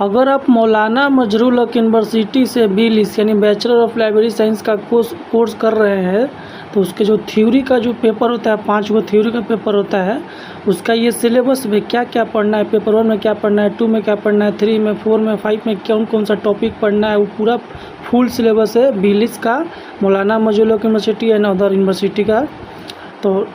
अगर आप मौलाना मजरूल हक यूनिवर्सिटी से BLIS यानी बैचलर ऑफ लाइब्रेरी साइंस का कोर्स कर रहे हैं, तो उसके जो थ्योरी का जो पेपर होता है, 5 गो थ्योरी का पेपर होता है, उसका ये सिलेबस में क्या क्या पढ़ना है, पेपर 1 में क्या पढ़ना है, 2 में क्या पढ़ना है, 3 में, 4 में, 5 में कौन कौन सा टॉपिक पढ़ना है, वो पूरा फुल सिलेबस है BLIS का, मौलाना मजरूल हक यूनिवर्सिटी एंड अदर यूनिवर्सिटी का। तो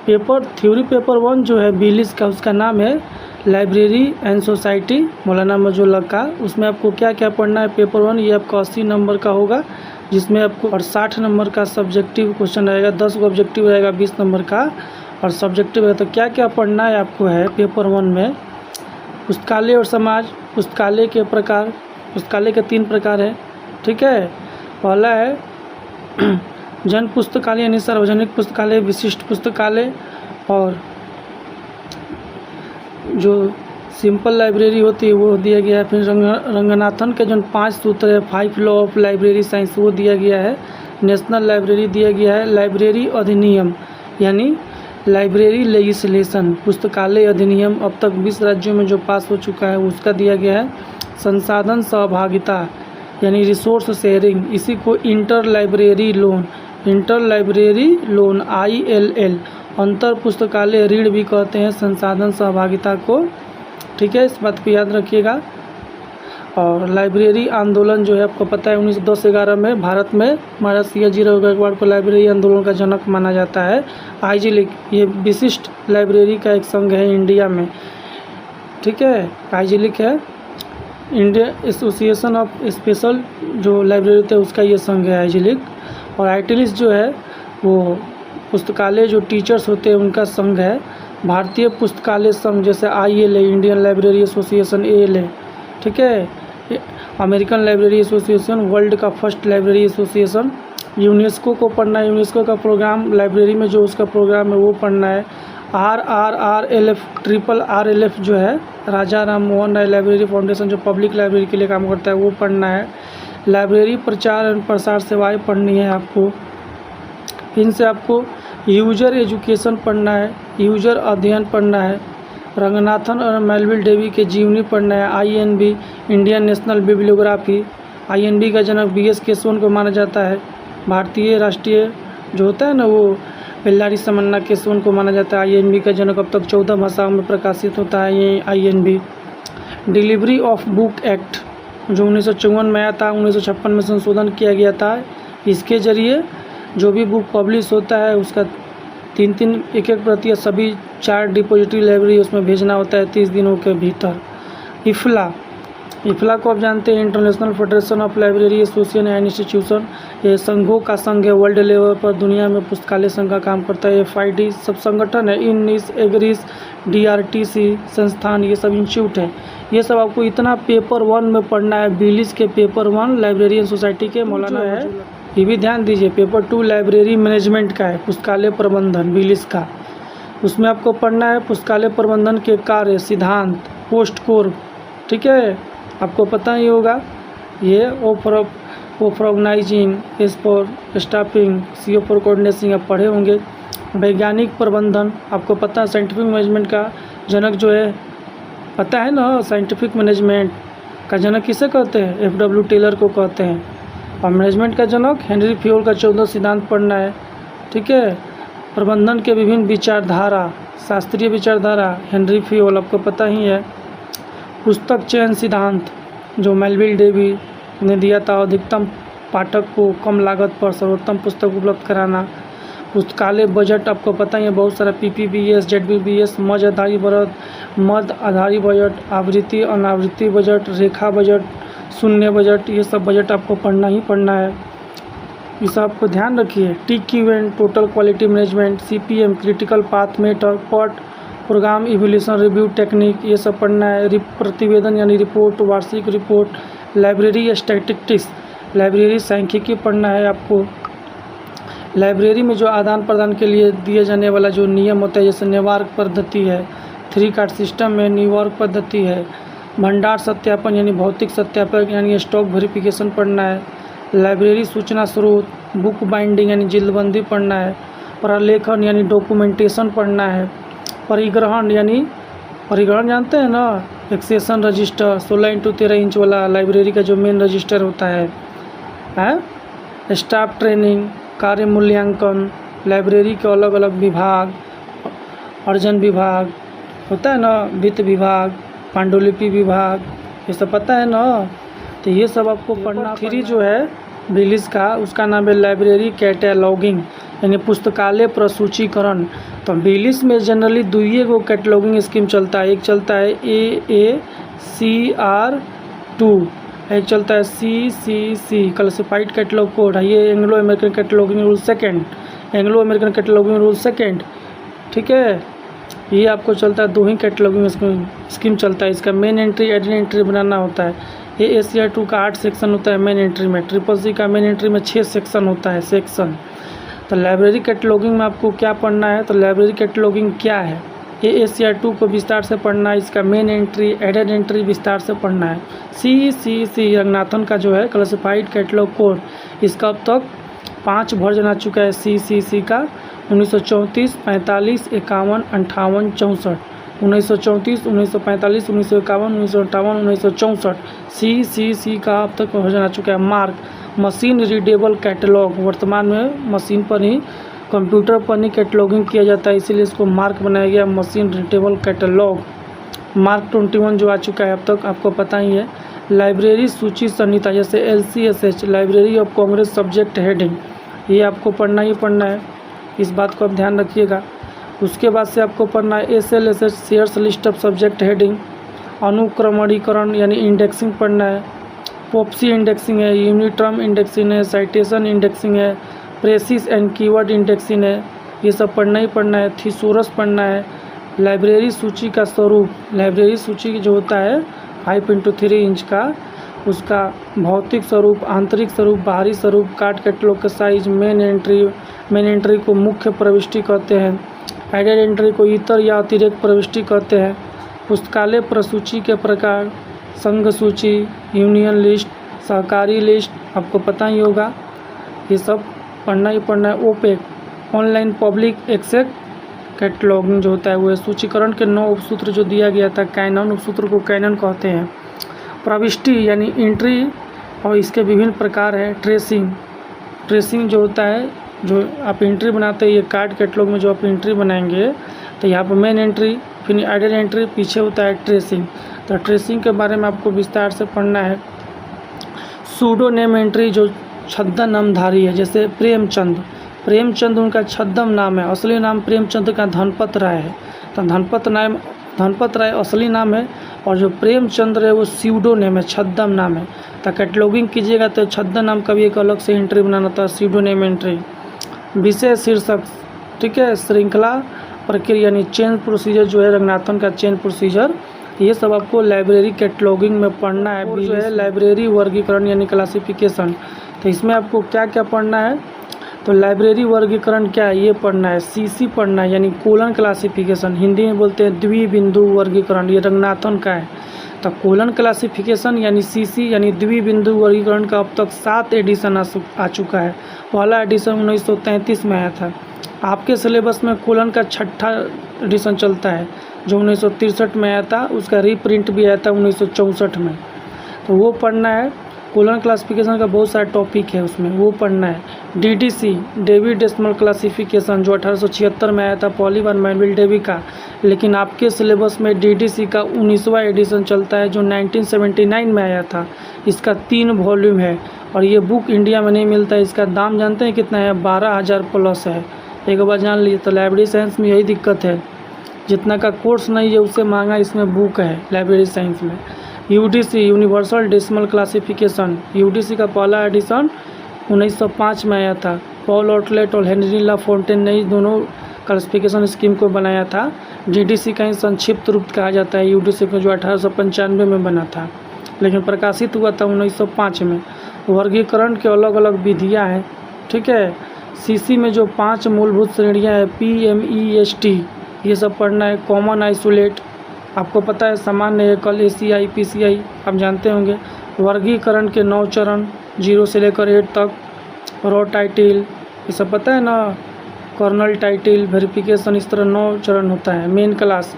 थ्योरी पेपर 1 जो है BLIS का, उसका नाम है लाइब्रेरी एंड सोसाइटी मौलाना मजरूल हक का। उसमें आपको क्या क्या पढ़ना है, पेपर 1 ये आपका 80 नंबर का होगा, जिसमें आपको और 60 नंबर का सब्जेक्टिव क्वेश्चन रहेगा, 10 को ऑब्जेक्टिव रहेगा 20 नंबर का और सब्जेक्टिव है। तो क्या क्या पढ़ना है आपको है पेपर 1 में, पुस्तकालय और समाज, पुस्तकालय के प्रकार, पुस्तकालय के 3 प्रकार है, ठीक है। पहला है जन पुस्तकालय यानी सार्वजनिक पुस्तकालय, विशिष्ट पुस्तकालय, और जो सिंपल लाइब्रेरी होती है वो दिया गया है। फिर रंगनाथन के जो 5 सूत्र है, 5 लॉ ऑफ लाइब्रेरी साइंस, वो दिया गया है। नेशनल लाइब्रेरी दिया गया है, लाइब्रेरी अधिनियम यानी लाइब्रेरी लेजिस्लेशन, पुस्तकालय अधिनियम अब तक 20 राज्यों में जो पास हो चुका है उसका दिया गया है। संसाधन सहभागिता यानी रिसोर्स शेयरिंग, इसी को इंटर लाइब्रेरी लोन ILL, अंतर पुस्तकालय ऋण भी कहते हैं संसाधन सहभागिता को, ठीक है, इस बात को याद रखिएगा। और लाइब्रेरी आंदोलन जो है आपको पता है 1910-11 में भारत में महाराजा सियाजी राव गायकवाड़ को लाइब्रेरी आंदोलन का जनक माना जाता है। IGLIC ये विशिष्ट लाइब्रेरी का एक संघ है इंडिया में, ठीक है, IGLIC है, इंडिया एसोसिएशन ऑफ स्पेशल जो लाइब्रेरी होते हैं उसका ये संघ है IGLIC। और ITLIS जो है वो पुस्तकालय जो टीचर्स होते हैं उनका संघ है। भारतीय पुस्तकालय संघ जैसे ILA, Indian library association ALA, ठीक है, अमेरिकन लाइब्रेरी एसोसिएशन, वर्ल्ड का फर्स्ट लाइब्रेरी एसोसिएशन। यूनेस्को को पढ़ना है, यूनेस्को का प्रोग्राम लाइब्रेरी में जो उसका प्रोग्राम है वो पढ़ना है। RRLF, RRLF जो है राजा राम मोहन राय लाइब्रेरी फाउंडेशन जो पब्लिक लाइब्रेरी के लिए काम करता है वो पढ़ना है। लाइब्रेरी प्रचार एवं प्रसार सेवाएं पढ़नी है आपको। इनसे आपको यूजर एजुकेशन पढ़ना है, यूजर अध्ययन पढ़ना है, रंगनाथन और मेलविल डेवी के जीवनी पढ़ना है। INB, Indian national bibliography, INB का जनक BS केशवन को माना जाता है। भारतीय राष्ट्रीय जो होता है ना वो बेल्लारी समन्ना केशवन को माना जाता है। INB का जनक अब तक 14 भाषाओं में प्रकाशित होता है ये INB। Delivery of book act जो 1954 में आया था, 1956 में संशोधन किया गया था। इसके जरिए जो भी बुक पब्लिश होता है उसका 3 एक प्रति सभी 4 डिपॉजिटरी लाइब्रेरी उसमें भेजना होता है 30 दिनों के भीतर। इफ्ला को आप जानते हैं, international federation of library association and institution, ये संघों का संघ है, वर्ल्ड लेवल पर दुनिया में पुस्तकालय संघ का काम करता है। FID सब संगठन है, INIS, एग्रीस, DRTC संस्थान, ये सब इंस्टीट्यूट है। ये सब आपको इतना पेपर 1 में पढ़ना है BLIS के पेपर 1 लाइब्रेरी एंड सोसाइटी के मौलाना है। ये भी ध्यान दीजिए, पेपर 2 लाइब्रेरी मैनेजमेंट का है, पुस्तकालय प्रबंधन BLIS का, उसमें आपको पढ़ना है पुस्तकालय प्रबंधन के कार्य, सिद्धांत, पोस्ट कोर, ठीक है, आपको पता ही होगा। ये O for organising, S for staffing, CO for coordination आप पढ़े होंगे। वैज्ञानिक प्रबंधन आपको पता है, साइंटिफिक मैनेजमेंट का जनक जो है पता है ना, साइंटिफिक मैनेजमेंट का जनक किसे कहते हैं, FW टेलर को कहते हैं। और मैनेजमेंट का जनक हेनरी फ्योल का 14 सिद्धांत पढ़ना है, ठीक है। प्रबंधन के विभिन्न विचारधारा, शास्त्रीय विचारधारा हेनरी फ्योल आपको पता ही है। पुस्तक चयन सिद्धांत जो मेलविल डेवी ने दिया था, अधिकतम पाठक को कम लागत पर सर्वोत्तम पुस्तक उपलब्ध कराना। पुस्तकालय बजट आपको पता ही है, बहुत सारा PPBS, ZBBS, मद आधारित बजट, आवृत्ति अनावृत्ति बजट, रेखा बजट, शून्य बजट, ये सब बजट आपको पढ़ना ही पढ़ना है, ये सब आपको ध्यान रखिए। TQM, total quality management, CPM, critical path method, POT, program evolution review technique, ये सब पढ़ना है। प्रतिवेदन यानी रिपोर्ट, वार्षिक रिपोर्ट। लाइब्रेरी स्टैटिस्टिक्स, लाइब्रेरी सांख्यिकी पढ़ना है आपको। लाइब्रेरी में जो आदान प्रदान के लिए दिए जाने वाला जो नियम होता है, जैसे नेवार्क पद्धति है, 3 कार्ड सिस्टम में न्यूयॉर्क पद्धति है। भंडार सत्यापन यानी भौतिक सत्यापन यानी स्टॉक वेरिफिकेशन पढ़ना है। लाइब्रेरी सूचना स्रोत, बुक बाइंडिंग यानी जिल्दबंदी पढ़ना है। प्रलेखन यानी डॉक्यूमेंटेशन पढ़ना है। परिग्रहण यानी परिग्रहण जानते हैं ना, एक्सेशन रजिस्टर 16x13 इंच वाला लाइब्रेरी का जो मेन रजिस्टर होता है, स्टाफ ट्रेनिंग, कार्य मूल्यांकन, लाइब्रेरी के अलग अलग विभाग, अर्जन विभाग होता है ना, वित्त विभाग, पांडुलिपि विभाग, ये सब पता है ना। तो ये सब आपको पढ़ना। 3 जो है बिलिस का, उसका नाम है लाइब्रेरी कैटलॉगिंग यानी पुस्तकालय प्रसूचीकरण। तो बिलिस में जनरली 2 कैटलॉगिंग स्कीम चलता है। एक चलता है AACR2, एक चलता है CCC क्लासिफाइड कैटलॉग कोड है। ये Anglo American cataloguing rule second, Anglo American cataloguing rule second, ठीक है। ये आपको चलता है 2 ही कैटलॉगिंग स्कीम चलता है। इसका मेन एंट्री एडिट एंट्री बनाना होता है। AACR2 का 8 सेक्शन होता है मेन एंट्री में, CCC का मेन एंट्री में 6 सेक्शन होता है सेक्शन। तो लाइब्रेरी कैटलॉगिंग में आपको क्या पढ़ना है, तो लाइब्रेरी कैटलॉगिंग क्या है, AACR2 को विस्तार से पढ़ना है। इसका मेन एंट्री एडेड एंट्री विस्तार से पढ़ना है। CCC रंगनाथन का जो है क्लासिफाइड कैटलॉग कोड, इसका अब तक 5 वर्जन आ चुका है CCC का, 1934, 45, 51, 58, 64, 1934, 1945, 1951, 1958, 1964 CCC का अब तक वर्जन आ चुका है। मार्क मशीन रीडेबल कैटलॉग, वर्तमान में मशीन पर ही, कंप्यूटर पर ही कैटलॉगिंग किया जाता है, इसीलिए इसको मार्क बनाया गया, मशीन रीडेबल कैटलॉग। मार्क 21 जो आ चुका है अब तक, आपको पता ही है। लाइब्रेरी सूची संहिता जैसे LCSH, library of Congress subject heading, ये आपको पढ़ना ही पढ़ना है, इस बात को आप ध्यान रखिएगा। उसके बाद से आपको पढ़ना है SLSH Sears list of subject heading, अनुक्रमणीकरण यानी इंडेक्सिंग पढ़ना है। पॉप्सी इंडेक्सिंग है, यूनिटर्म इंडेक्सिंग है, साइटेशन इंडेक्सिंग है, प्रेसिस एंड कीवर्ड इंडेक्सिंग है, ये सब पढ़ना ही पढ़ना है। थिसोरस पढ़ना है। लाइब्रेरी सूची का स्वरूप, लाइब्रेरी सूची जो होता है 5x3 इंच का, उसका भौतिक स्वरूप, आंतरिक स्वरूप, बाहरी स्वरूप, कार्ड कैटलॉग का साइज, मेन एंट्री को मुख्य प्रविष्टि कहते हैं, एडेड एंट्री को इतर या अतिरिक्त प्रविष्टि कहते हैं। पुस्तकालय प्रसूची के प्रकार, संघ सूची, यूनियन लिस्ट, सहकारी लिस्ट, आपको पता ही होगा, ये सब पढ़ना ही पढ़ना है। OPAC online public access cataloguing जो होता है वो है। सूचीकरण के 9 उपसूत्र जो दिया गया था, कैनन उपसूत्र को कैनन कहते हैं। प्रविष्टि यानी एंट्री और इसके विभिन्न प्रकार है। ट्रेसिंग जो होता है, जो आप एंट्री बनाते हैं, ये कार्ड कैटलॉग में जो आप एंट्री बनाएंगे तो यहाँ पर मेन एंट्री, फिर एडेड एंट्री, पीछे होता है ट्रेसिंग। तो ट्रेसिंग के बारे में आपको विस्तार से पढ़ना है। सूडो नेम एंट्री जो छद्म नामधारी है, जैसे प्रेमचंद उनका छद्म नाम है, असली नाम प्रेमचंद का धनपत राय है। तो धनपत राय असली नाम है और जो प्रेमचंद्र है वो स्यूडो नेम है, छद्म नाम है। तो कैटलॉगिंग कीजिएगा तो छद्म नाम का भी एक अलग से एंट्री बनाना था, स्यूडो नेम एंट्री। विषय शीर्षक, ठीक है, श्रृंखला प्रक्रिया यानी चेन प्रोसीजर जो है रंगनाथन का चेन प्रोसीजर, ये सब आपको लाइब्रेरी कैटलॉगिंग में पढ़ना है। और जो है लाइब्रेरी वर्गीकरण यानी क्लासिफिकेशन, तो इसमें आपको क्या क्या पढ़ना है, तो लाइब्रेरी वर्गीकरण क्या है ये पढ़ना है। CC पढ़ना है यानी कोलन क्लासिफिकेशन, हिंदी में बोलते हैं द्विबिंदु वर्गीकरण, ये रंगनाथन का है। तो कोलन क्लासिफिकेशन यानी CC यानी द्विबिंदु वर्गीकरण का अब तक 7 एडिशन आ चुका है। पहला एडिशन 1933 में आया था। आपके सिलेबस में कोलन का 6ठा एडिशन चलता है जो 1963 में आया था, उसका रीप्रिंट भी आया था 1964 में, तो वो पढ़ना है। कोलन क्लासिफिकेशन का बहुत सारा टॉपिक है उसमें, वो पढ़ना है। DDC डेविड डेसिमल क्लासिफिकेशन जो 1876 में आया था, पहली बार मैनुअल डेवी का, लेकिन आपके सिलेबस में DDC का 19वां एडिशन चलता है जो 1979 में आया था। इसका 3 वॉल्यूम है और ये बुक इंडिया में नहीं मिलता है। इसका दाम जानते हैं कितना है, 12,000 प्लस है, एक बार जान लीजिए। तो लाइब्रेरी साइंस में यही दिक्कत है, जितना का कोर्स नहीं है उससे महंगा इसमें बुक है लाइब्रेरी साइंस में। UDC universal decimal classification, UDC का पहला एडिशन 1905 में आया था। पॉल ऑटलेट और हेनरी ला फोंटेन ने दोनों क्लासिफिकेशन स्कीम को बनाया था। DDC का ही संक्षिप्त रूप कहा जाता है UDC को, जो 1895 में बना था, लेकिन प्रकाशित हुआ था 1905 में। वर्गीकरण के अलग अलग विधियाँ हैं, ठीक है। CC में जो 5 मूलभूत श्रेणियाँ हैं, PMEST, ये सब पढ़ना है। कॉमन आइसोलेट, आपको पता है, सामान्य एकल, ACI PCI आप जानते होंगे। वर्गीकरण के 9 चरण, 0 से लेकर 8 तक। रॉ टाइटिल, ये सब पता है ना, कर्नल टाइटिल, वेरिफिकेशन, इस तरह 9 चरण होता है। मेन क्लास,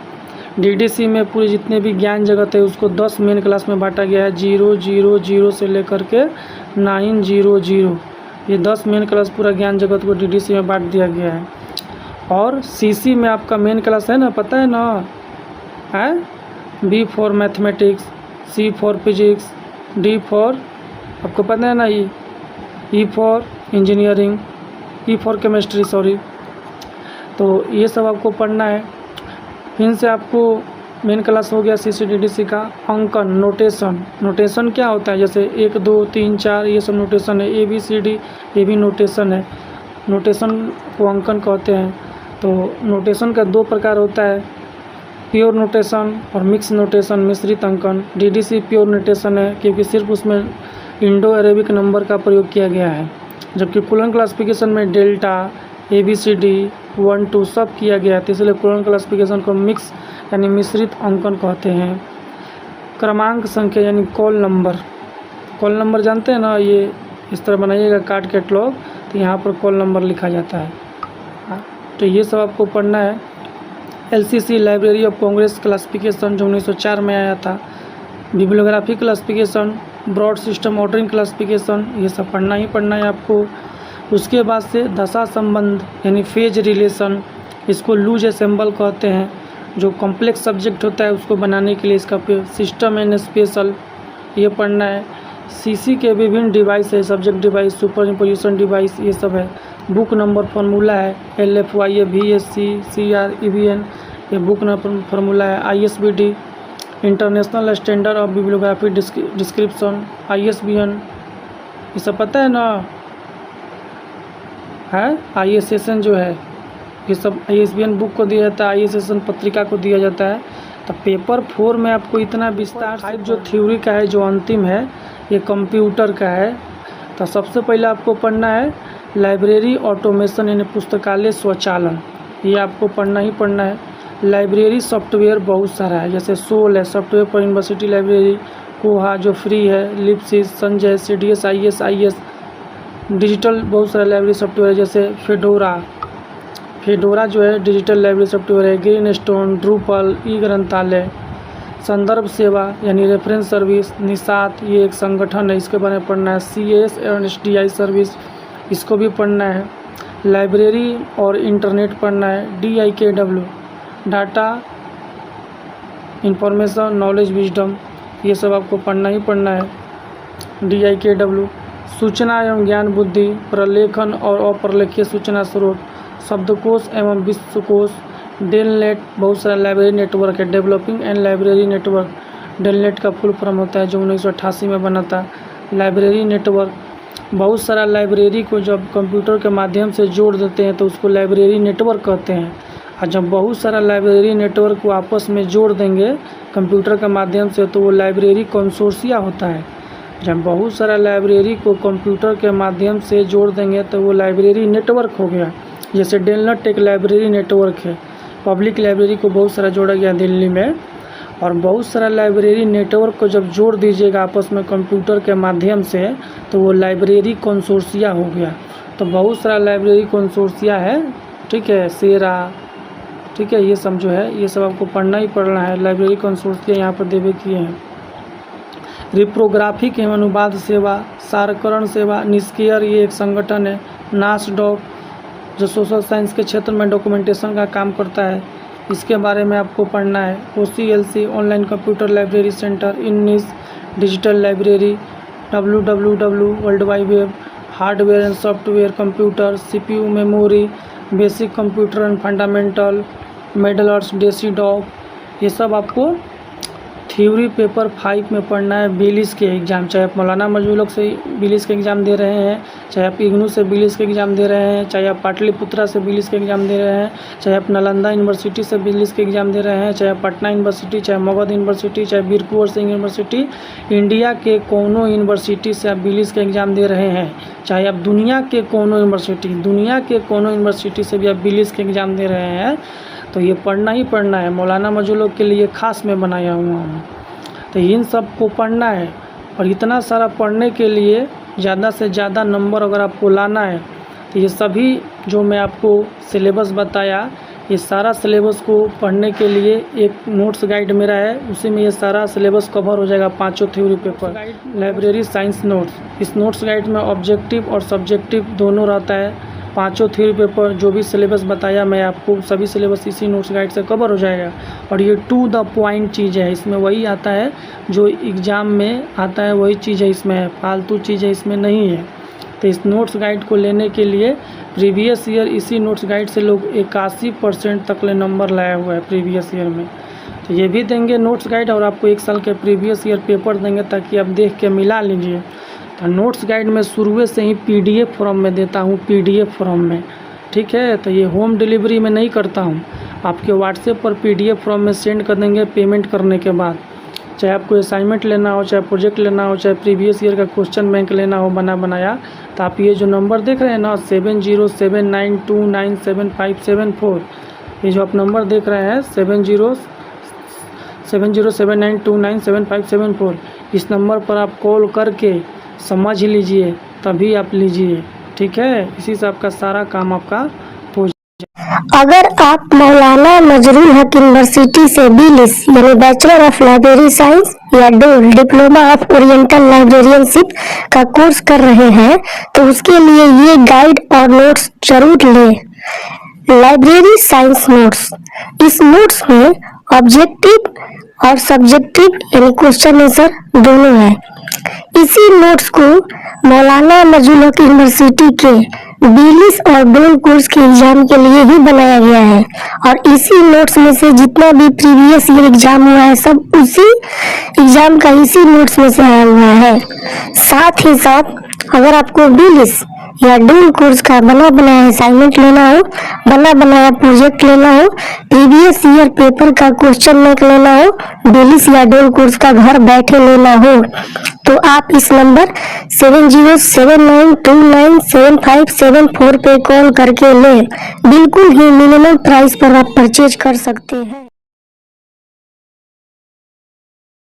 डीडीसी में पूरे जितने भी ज्ञान जगत है उसको 10 मेन क्लास में बांटा गया है, 000 से लेकर के 900। ये 10 मेन क्लास पूरा ज्ञान जगत को डीडीसी में बांट दिया गया है। और सीसी में आपका मेन क्लास है ना, पता है ना, है B for mathematics, C for physics, D for, आपको पता है ना, E for engineering, E for chemistry, sorry. तो ये सब आपको पढ़ना है। फिर से आपको मेन क्लास हो गया CCDDC का। अंकन, नोटेशन क्या होता है, जैसे 1 2 3 4 ये सब नोटेशन है, ABCD ये भी नोटेशन है। नोटेशन को अंकन कहते हैं। तो नोटेशन का 2 प्रकार होता है, प्योर नोटेशन और मिक्स नोटेशन, मिश्रित अंकन। DDC प्योर नोटेशन है क्योंकि सिर्फ उसमें इंडो अरेबिक नंबर का प्रयोग किया गया है, जबकि कुलन क्लासिफिकेशन में डेल्टा, ABCD 1 2 सब किया गया है, तो इसलिए कुलन क्लासिफिकेशन को मिक्स यानी मिश्रित अंकन कहते हैं। क्रमांक संख्या यानी कॉल नंबर जानते हैं ना, ये इस तरह बनाइएगा कार्ड कैटलॉग, तो यहाँ पर कॉल नंबर लिखा जाता है। तो ये सब आपको पढ़ना है। LCC Library of Congress Classification जो 1904 में आया था। Bibliography classification, broad system ordering classification, ये सब पढ़ना ही पढ़ना है आपको। उसके बाद से दशा संबंध यानी फेज रिलेशन, इसको लूज असेंबल कहते हैं। जो कॉम्प्लेक्स सब्जेक्ट होता है उसको बनाने के लिए इसका सिस्टम एंड स्पेशल, ये पढ़ना है। सीसी के विभिन्न डिवाइस है, subject device, super imposition device, ये सब है। बुक नंबर फार्मूला है, LFY, VSC, CR, EVN, ये बुक नंबर फार्मूला है। ISBD international standard of bibliography description, ISBN, ये सब पता है ना, है। ISSN जो है, ये सब ISBN बुक को दिया जाता है, ISSN पत्रिका को दिया जाता है। तो पेपर 4 में आपको इतना विस्तार से जो थ्योरी का है, जो अंतिम है, ये कंप्यूटर का है। तो सबसे पहले आपको पढ़ना है लाइब्रेरी ऑटोमेशन यानी पुस्तकालय स्वचालन, ये आपको पढ़ना ही पढ़ना है। लाइब्रेरी सॉफ्टवेयर बहुत सारा है, जैसे सोल है सॉफ्टवेयर फॉर यूनिवर्सिटी लाइब्रेरी, कोहा जो फ्री है, लिप्सिस, संजय, CDS, IS डिजिटल बहुत सारा लाइब्रेरी सॉफ्टवेयर है, जैसे फेडोरा जो है डिजिटल लाइब्रेरी सॉफ्टवेयर है। ग्रीन स्टोन, ड्रूपल, ई ग्रंथालय। संदर्भ सेवा यानी रेफरेंस सर्विस, निषाद ये एक संगठन है, इसके बारे में पढ़ना है। CS और SDI सर्विस, इसको भी पढ़ना है। लाइब्रेरी और इंटरनेट पढ़ना है। DIKW data information knowledge wisdom, ये सब आपको पढ़ना ही पढ़ना है। DIKW सूचना एवं ज्ञान बुद्धि, प्रलेखन और अप्रलेखीय सूचना स्रोत, शब्दकोश एवं विश्वकोश। डेलनेट बहुत सारा लाइब्रेरी नेटवर्क है। Developing and library network, DELNET का फुल फॉर्म होता है, जो 1988 में बना था। लाइब्रेरी नेटवर्क, बहुत सारा लाइब्रेरी को जब कंप्यूटर के माध्यम से जोड़ देते हैं तो उसको लाइब्रेरी नेटवर्क कहते हैं। और जब बहुत सारा लाइब्रेरी नेटवर्क को आपस में जोड़ देंगे कंप्यूटर के माध्यम से तो वो लाइब्रेरी कंसोर्शिया होता है। जब बहुत सारा लाइब्रेरी को कंप्यूटर के माध्यम से जोड़ देंगे तो वो लाइब्रेरी नेटवर्क हो गया। जैसे डेलनेट एक लाइब्रेरी नेटवर्क है, पब्लिक लाइब्रेरी को बहुत सारा जोड़ा गया दिल्ली में, और बहुत सारा लाइब्रेरी नेटवर्क को जब जोड़ दीजिएगा आपस में कंप्यूटर के माध्यम से तो वो लाइब्रेरी कंसोर्शिया हो गया। तो बहुत सारा लाइब्रेरी कंसोर्शिया है, ठीक है, सेरा, ठीक है, ये सब जो है ये सब आपको पढ़ना ही पढ़ना है। लाइब्रेरी कंसोर्शिया यहाँ पर देवे किए हैं। रिप्रोग्राफिक एवं अनुवाद सेवा, सारकरण सेवा, निष्केयर ये एक संगठन है। नासडॉक जो सोशल साइंस के क्षेत्र में डॉक्यूमेंटेशन का काम करता है, इसके बारे में आपको पढ़ना है। OCLC Online Computer Library Center, INIS digital library, WWW World Wide Web, hardware and software computer, CPU memory, basic computer and fundamental, MEDLARS, DESIDOC, ये सब आपको थ्योरी पेपर 5 में पढ़ना है। बिलिस के एग्ज़ाम, चाहे आप मौलाना मजहूलक से बिलिस के एग्ज़ाम दे रहे हैं, चाहे आप इग्नू से बिलिस के एग्ज़ाम दे रहे हैं, चाहे आप पाटलिपुत्रा से बिलिस के एग्ज़ाम दे रहे हैं, चाहे आप नालंदा यूनिवर्सिटी से बिलिस के एग्ज़ाम दे रहे हैं, चाहे आप पटना यूनिवर्सिटी, चाहे मगध यूनिवर्सिटी, चाहे वीर कुंवर सिंह यूनिवर्सिटी, इंडिया के कोनो यूनिवर्सिटी से आप बिलिस के एग्ज़ाम दे रहे हैं, चाहे आप दुनिया के कोनो यूनिवर्सिटी से भी आप बिलिस के एग्ज़ाम दे रहे हैं, तो ये पढ़ना ही पढ़ना है। मौलाना मजहूलक के लिए खास मैं बनाया हुआ हूँ, तो इन सब को पढ़ना है। और इतना सारा पढ़ने के लिए ज़्यादा से ज़्यादा नंबर अगर आपको लाना है तो ये सभी जो मैं आपको सिलेबस बताया ये सारा सिलेबस को पढ़ने के लिए एक नोट्स गाइड मेरा है, उसी में ये सारा सिलेबस कवर हो जाएगा 5 theory paper. Guide library science notes, इस नोट्स गाइड में ऑब्जेक्टिव और सब्जेक्टिव दोनों रहता है। 5 थ्योरी पेपर जो भी सिलेबस बताया मैं आपको, सभी सिलेबस इसी नोट्स गाइड से कवर हो जाएगा। और ये टू द पॉइंट चीज़ है, इसमें वही आता है जो एग्ज़ाम में आता है, वही चीज़ है इसमें है, फालतू चीज़ है इसमें नहीं है। तो इस नोट्स गाइड को लेने के लिए प्रीवियस ईयर इसी नोट्स गाइड से लोग 81% तक ले नंबर लाया हुआ है प्रीवियस ईयर में। तो ये भी देंगे नोट्स गाइड और आपको 1 साल के प्रीवियस ईयर पेपर देंगे ताकि आप देख के मिला लीजिए। तो नोट्स गाइड में शुरू से ही PDF फॉर्म में देता हूँ, PDF फॉर्म में, ठीक है। तो ये होम डिलीवरी में नहीं करता हूँ, आपके व्हाट्सएप पर PDF फॉर्म में सेंड कर देंगे पेमेंट करने के बाद। चाहे आपको असाइनमेंट लेना हो, चाहे प्रोजेक्ट लेना हो, चाहे प्रीवियस ईयर का क्वेश्चन बैंक लेना हो बनाया, तो आप ये जो नंबर देख रहे हैं ना 7079297574, ये जो आप नंबर देख रहे हैं 7079297574, इस नंबर पर आप कॉल करके समझ लीजिए तभी आप लीजिए, ठीक है। इसी से आपका सारा काम आपका हो जाए। अगर आप मौलाना नजरुल हक यूनिवर्सिटी से BLIS यानी बैचलर ऑफ लाइब्रेरी साइंस या डोल डिप्लोमा ऑफ ओरिएंटल लाइब्रेरियनशिप का कोर्स कर रहे हैं तो उसके लिए ये गाइड और नोट्स जरूर लें। लाइब्रेरी साइंस नोट्स, इस नोट्स में ऑब्जेक्टिव और सब्जेक्टिव यानी क्वेश्चन आंसर दोनों है। इसी नोट्स को मौलाना नजरुल हक यूनिवर्सिटी के BLIS और डोल कोर्स के एग्जाम के लिए ही बनाया गया है और इसी नोट्स में से जितना भी प्रीवियस ईयर एग्जाम हुआ है सब उसी एग्जाम का इसी नोट्स में से आया हुआ है। साथ ही साथ अगर आपको BLIS या डोल कोर्स का बना बनाया असाइनमेंट लेना हो, बना बनाया प्रोजेक्ट लेना हो, प्रीवियस ईयर पेपर का क्वेश्चन बैंक लेना हो, BLIS या डोल कोर्स का घर बैठे लेना हो, तो आप इस नंबर 7079297574 पे कॉल करके लें। बिल्कुल ही मिनिमम प्राइस पर आप परचेज कर सकते हैं।